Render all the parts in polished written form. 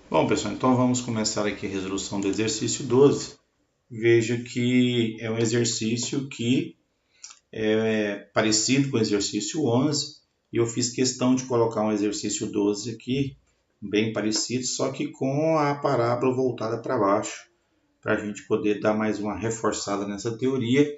Bom, pessoal, então vamos começar aqui a resolução do exercício 12. Veja que é um exercício que é parecido com o exercício 11 e eu fiz questão de colocar um exercício 12 aqui, bem parecido, só que com a parábola voltada para baixo, para a gente poder dar mais uma reforçada nessa teoria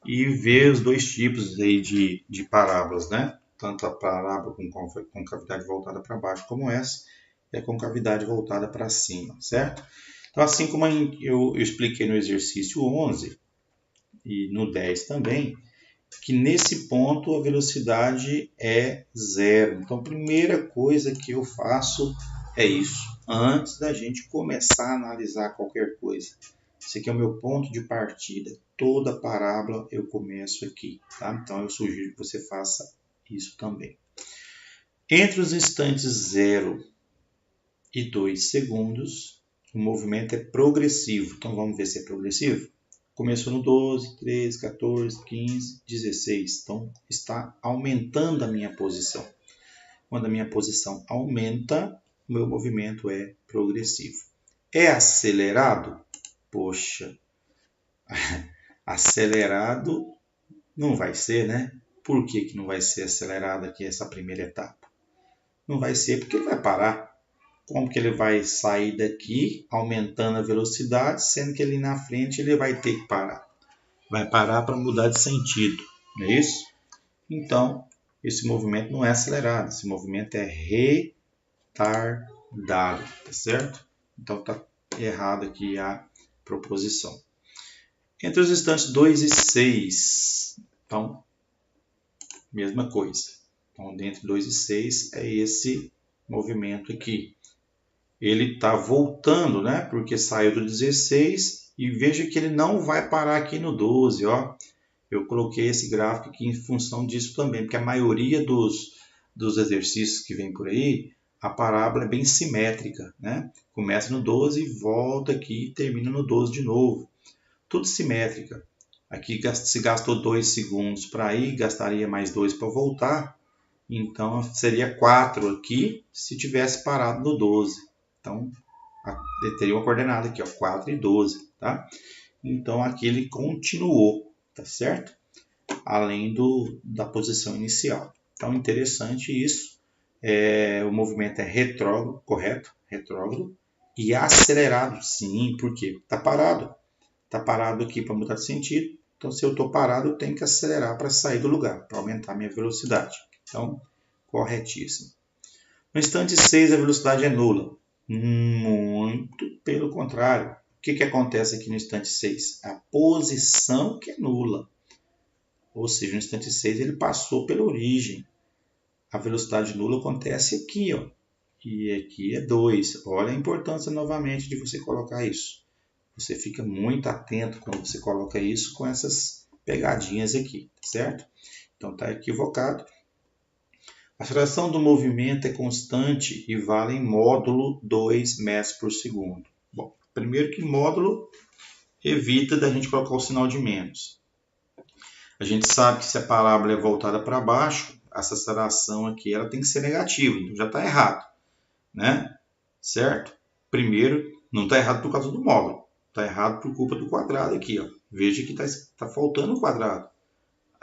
e ver os dois tipos aí de parábolas, né? Tanto a parábola com cavidade voltada para baixo como essa, e a concavidade voltada para cima, certo? Então, assim como eu expliquei no exercício 11 e no 10 também, que nesse ponto a velocidade é zero. Então, a primeira coisa que eu faço é isso, antes da gente começar a analisar qualquer coisa. Esse aqui é o meu ponto de partida. Toda parábola eu começo aqui, tá? Então, eu sugiro que você faça isso também. Entre os instantes 0 e 2 segundos, o movimento é progressivo. Então, vamos ver se é progressivo? Começou no 12, 13, 14, 15, 16. Então, está aumentando a minha posição. Quando a minha posição aumenta, o meu movimento é progressivo. É acelerado? Poxa, acelerado não vai ser, né? Por que não vai ser acelerado aqui essa primeira etapa? Não vai ser porque ele vai parar. Como que ele vai sair daqui aumentando a velocidade, sendo que ali na frente ele vai ter que parar. Vai parar para mudar de sentido, não é isso? Então, esse movimento não é acelerado, esse movimento é retardado, tá certo? Então, está errado aqui a proposição. Entre os instantes 2 e 6, então, mesma coisa. Então, entre 2 e 6 é esse movimento aqui. Ele está voltando, né? Porque saiu do 16 e veja que ele não vai parar aqui no 12, ó. Eu coloquei esse gráfico aqui em função disso também, porque a maioria dos exercícios que vem por aí, a parábola é bem simétrica, né? Começa no 12 e volta aqui e termina no 12 de novo. Tudo simétrica. Aqui se gastou 2 segundos para ir, gastaria mais 2 para voltar. Então seria 4 aqui se tivesse parado no 12. Então teria uma coordenada aqui, ó, 4 e 12, tá? Então aqui ele continuou, tá certo? Além da posição inicial. Então, interessante isso. O movimento é retrógrado, correto? Retrógrado. E acelerado, sim, porque está parado. Está parado aqui para mudar de sentido. Então, se eu estou parado, eu tenho que acelerar para sair do lugar, para aumentar a minha velocidade. Então, corretíssimo. No instante 6, a velocidade é nula. Muito pelo contrário. O que acontece aqui no instante 6? A posição que é nula. Ou seja, no instante 6 ele passou pela origem. A velocidade nula acontece aqui, ó. E aqui é 2. Olha a importância novamente de você colocar isso. Você fica muito atento quando você coloca isso com essas pegadinhas aqui, certo? Então está equivocado. A aceleração do movimento é constante e vale em módulo 2 metros por segundo. Bom, primeiro que módulo evita da gente colocar o sinal de menos. A gente sabe que se a parábola é voltada para baixo, essa aceleração aqui ela tem que ser negativa, então já está errado, né? Certo? Primeiro, não está errado por causa do módulo, está errado por culpa do quadrado aqui, ó. Veja que está faltando o quadrado.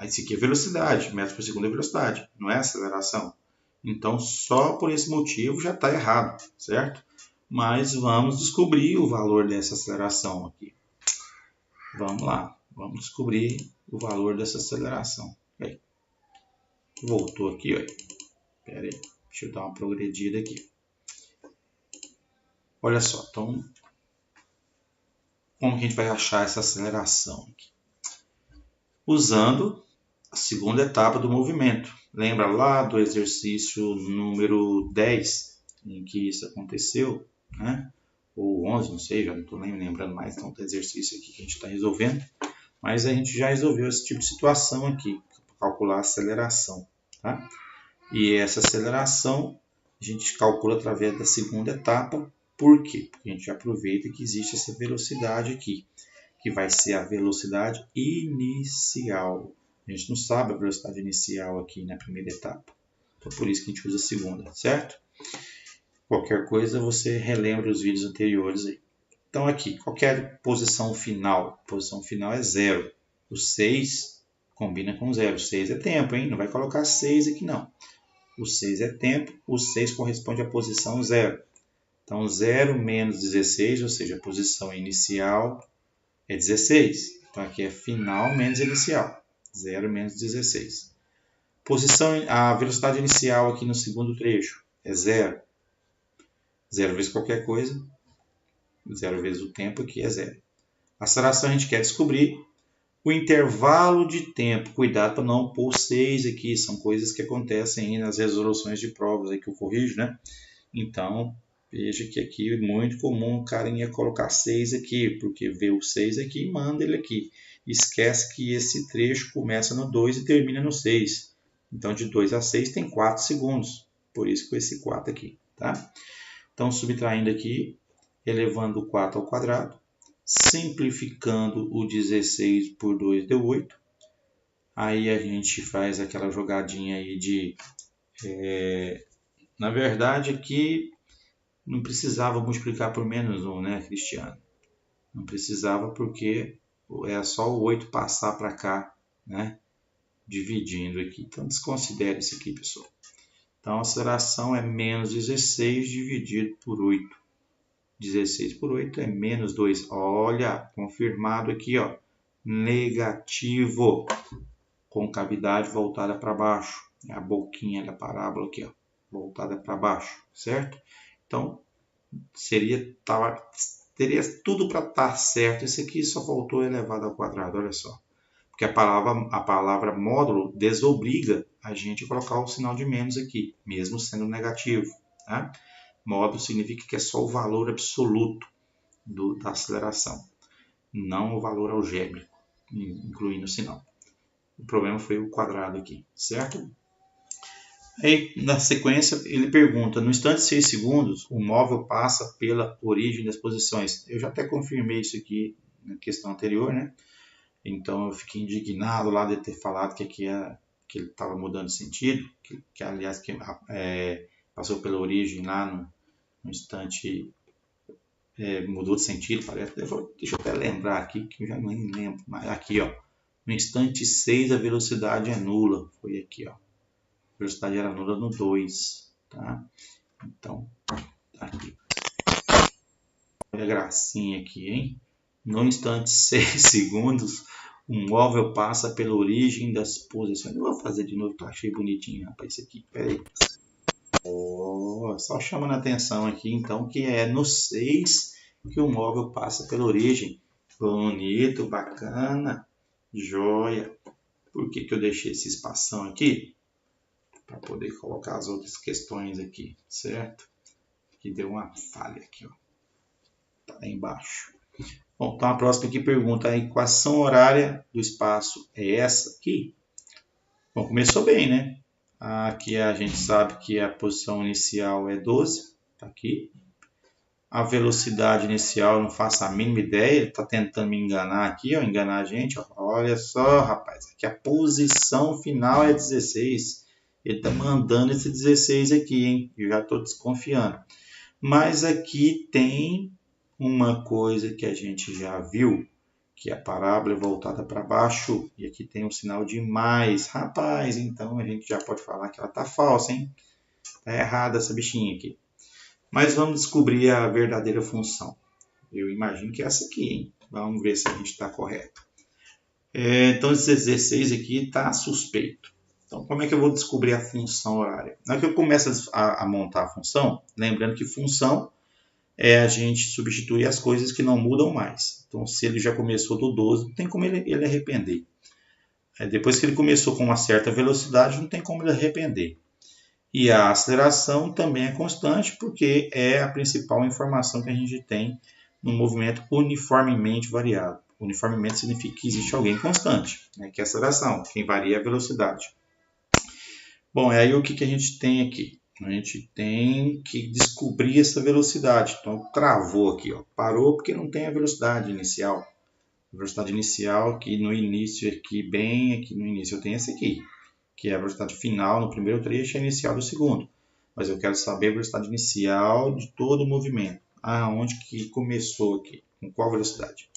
Esse aqui é velocidade, metros por segundo é velocidade, não é aceleração. Então, só por esse motivo já está errado, certo? Mas vamos descobrir o valor dessa aceleração aqui. Vamos lá, vamos descobrir o valor dessa aceleração. Aí. Voltou aqui, olha. Espera aí, deixa eu dar uma progredida aqui. Olha só, então, como que a gente vai achar essa aceleração aqui? Usando a segunda etapa do movimento. Lembra lá do exercício número 10, em que isso aconteceu, né? Ou 11, não sei, já não estou nem lembrando mais, então, do exercício aqui que a gente está resolvendo. Mas a gente já resolveu esse tipo de situação aqui, para calcular a aceleração, tá? E essa aceleração a gente calcula através da segunda etapa. Por quê? Porque a gente aproveita que existe essa velocidade aqui, que vai ser a velocidade inicial. A gente não sabe a velocidade inicial aqui na primeira etapa. Então, por isso que a gente usa a segunda, certo? Qualquer coisa você relembra os vídeos anteriores aí. Então aqui, qualquer posição final é 0. O 6 combina com 0. 6 é tempo, hein? Não vai colocar 6 aqui não. O 6 é tempo, o 6 corresponde à posição 0. Então 0 menos 16, ou seja, a posição inicial é 16. Então aqui é final menos inicial. 0 menos 16. A velocidade inicial aqui no segundo trecho é 0. 0 vezes qualquer coisa. 0 vezes o tempo aqui é 0. A aceleração a gente quer descobrir o intervalo de tempo. Cuidado para não pôr 6 aqui. São coisas que acontecem nas resoluções de provas aí que eu corrijo, né? Então, veja que aqui é muito comum o cara ia colocar 6 aqui, porque vê o 6 aqui e manda ele aqui. Esquece que esse trecho começa no 2 e termina no 6. Então, de 2 a 6 tem 4 segundos. Por isso com esse 4 aqui, tá? Então, subtraindo aqui, elevando o 4 ao quadrado, simplificando o 16 por 2 deu 8. Aí a gente faz aquela jogadinha aí de... na verdade, aqui não precisava multiplicar por menos 1, né, Cristiano? Não precisava porque é só o 8 passar para cá, né? Dividindo aqui. Então, desconsidere isso aqui, pessoal. Então, a aceleração é menos 16 dividido por 8. 16 por 8 é menos 2. Olha, confirmado aqui, ó. Negativo. Concavidade voltada para baixo. É a boquinha da parábola aqui, ó. Voltada para baixo, certo? Então, teria tudo para estar certo. Esse aqui só faltou elevado ao quadrado, olha só. Porque a palavra módulo desobriga a gente a colocar o sinal de menos aqui, mesmo sendo negativo. Tá? Módulo significa que é só o valor absoluto da aceleração, não o valor algébrico, incluindo o sinal. O problema foi o quadrado aqui, certo? Aí, na sequência, ele pergunta, no instante de 6 segundos, o móvel passa pela origem das posições. Eu já até confirmei isso aqui na questão anterior, né? Então, eu fiquei indignado lá de ter falado que aqui que ele estava mudando de sentido, aliás, passou pela origem lá no instante, mudou de sentido, parece. Deixa eu até lembrar aqui, que eu já nem lembro. Mas aqui, ó, no instante 6 a velocidade é nula. Foi aqui, ó. A velocidade era nula no 2, tá? Então, tá aqui. Olha a gracinha aqui, hein? No instante 6 segundos, o móvel passa pela origem das posições. Eu vou fazer de novo, que eu achei bonitinho, rapaz, isso aqui. Pera aí. Só chamando a atenção aqui, então, que é no 6 que o móvel passa pela origem. Bonito, bacana, joia. Por que eu deixei esse espação aqui? Para poder colocar as outras questões aqui, certo? Aqui deu uma falha aqui, ó. Tá lá embaixo. Bom, então a próxima aqui pergunta, a equação horária do espaço é essa aqui? Bom, começou bem, né? Aqui a gente sabe que a posição inicial é 12, tá aqui. A velocidade inicial, não faço a mínima ideia, ele está tentando me enganar aqui, ó, enganar a gente. Ó. Olha só, rapaz, aqui a posição final é 16. Ele está mandando esse 16 aqui, hein? Eu já estou desconfiando. Mas aqui tem uma coisa que a gente já viu, que a parábola é voltada para baixo, e aqui tem um sinal de mais. Rapaz, então a gente já pode falar que ela está falsa, hein? Está errada essa bichinha aqui. Mas vamos descobrir a verdadeira função. Eu imagino que é essa aqui, hein? Vamos ver se a gente está correto. Então, esse 16 aqui está suspeito. Então, como é que eu vou descobrir a função horária? Na hora que eu começo a montar a função, lembrando que função é a gente substituir as coisas que não mudam mais. Então, se ele já começou do 12, não tem como ele arrepender. Depois que ele começou com uma certa velocidade, não tem como ele arrepender. E a aceleração também é constante, porque é a principal informação que a gente tem no movimento uniformemente variado. Uniformemente significa que existe alguém constante, né, que é a aceleração, quem varia é a velocidade. Bom, aí o que a gente tem aqui? A gente tem que descobrir essa velocidade. Então, travou aqui, ó. Parou porque não tem a velocidade inicial. A velocidade inicial aqui no início, bem aqui no início, eu tenho essa aqui, que é a velocidade final no primeiro trecho e a inicial do segundo. mas eu quero saber a velocidade inicial de todo o movimento. Onde que começou aqui, com qual velocidade.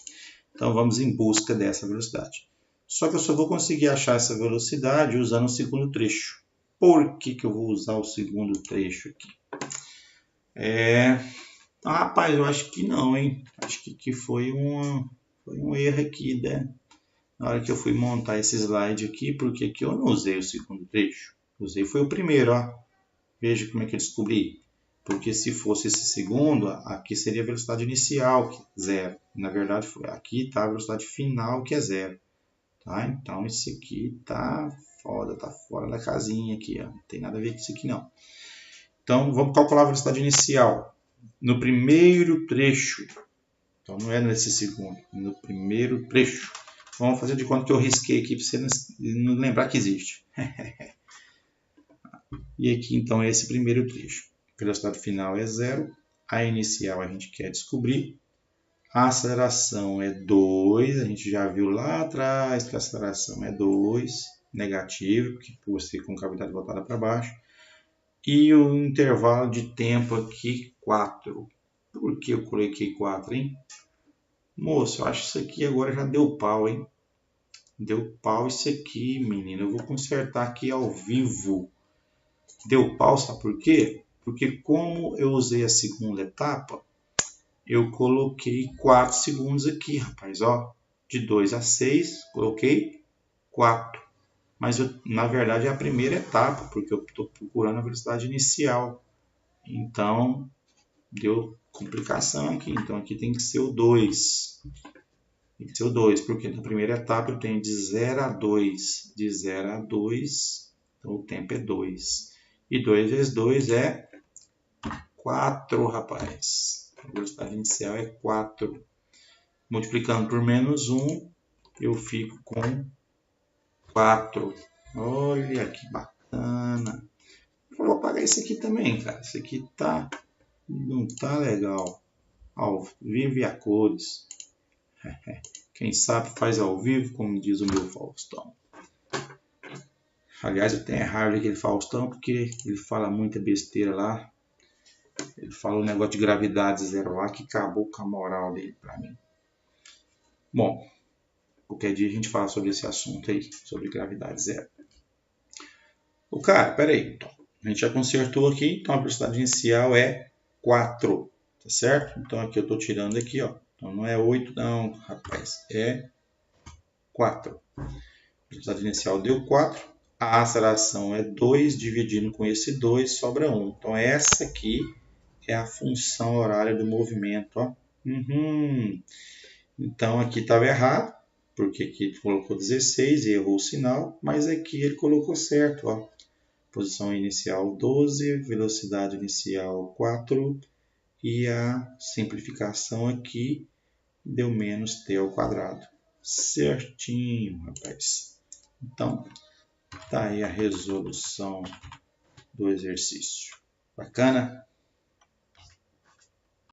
Então vamos em busca dessa velocidade. Só que eu só vou conseguir achar essa velocidade usando o segundo trecho. Por que eu vou usar o segundo trecho aqui? Rapaz, eu acho que não, hein? Acho que foi um erro aqui, né? Na hora que eu fui montar esse slide aqui, porque aqui eu não usei o segundo trecho. Usei foi o primeiro, ó. Veja como é que eu descobri. Porque se fosse esse segundo, aqui seria a velocidade inicial, que é 0. Na verdade, aqui está a velocidade final, que é 0. Tá? Então, isso aqui tá foda, tá fora da casinha aqui, ó. Não tem nada a ver com isso aqui, não. Então, vamos calcular a velocidade inicial. No primeiro trecho. Então, não é nesse segundo. No primeiro trecho. Vamos fazer de conta que eu risquei aqui para você não lembrar que existe. E aqui, então, é esse primeiro trecho. A velocidade final é 0. A inicial a gente quer descobrir. A aceleração é 2. A gente já viu lá atrás que a aceleração é 2. Negativo, porque você com cavidade voltada para baixo. E o intervalo de tempo aqui, 4. Por que eu coloquei 4, hein? Moço, eu acho que isso aqui agora já deu pau, hein? Deu pau isso aqui, menino. Eu vou consertar aqui ao vivo. Deu pau, sabe por quê? Porque como eu usei a segunda etapa, eu coloquei 4 segundos aqui, rapaz. Ó, de 2 a 6, coloquei 4. Mas na verdade é a primeira etapa, porque eu estou procurando a velocidade inicial. Então, deu complicação aqui. Então, aqui tem que ser o 2. Tem que ser o 2, porque na primeira etapa eu tenho de 0 a 2. De 0 a 2, então o tempo é 2. E 2 vezes 2 é 4, rapaz. A velocidade inicial é 4. Multiplicando por menos 1, eu fico com 4. Olha que bacana. Eu vou apagar esse aqui também, cara. Esse aqui não tá legal. Ao vivo e a cores. Quem sabe faz ao vivo, como diz o meu Faustão. Aliás, eu tenho raiva daquele Faustão porque ele fala muita besteira lá. Ele fala um negócio de gravidade zero lá que acabou com a moral dele pra mim. Bom, qualquer dia a gente fala sobre esse assunto aí, sobre gravidade zero. Cara, peraí. Então, a gente já consertou aqui, então a velocidade inicial é 4, tá certo? Então aqui eu estou tirando aqui, ó. Então não é 8 não, rapaz, é 4. A velocidade inicial deu 4, a aceleração é 2, dividindo com esse 2 sobra 1. Então essa aqui é a função horária do movimento, ó. Então aqui estava errado, porque aqui colocou 16 e errou o sinal, mas aqui ele colocou certo, ó. Posição inicial 12, velocidade inicial 4 e a simplificação aqui deu menos t ao quadrado. Certinho, rapaz. Então, tá aí a resolução do exercício. Bacana?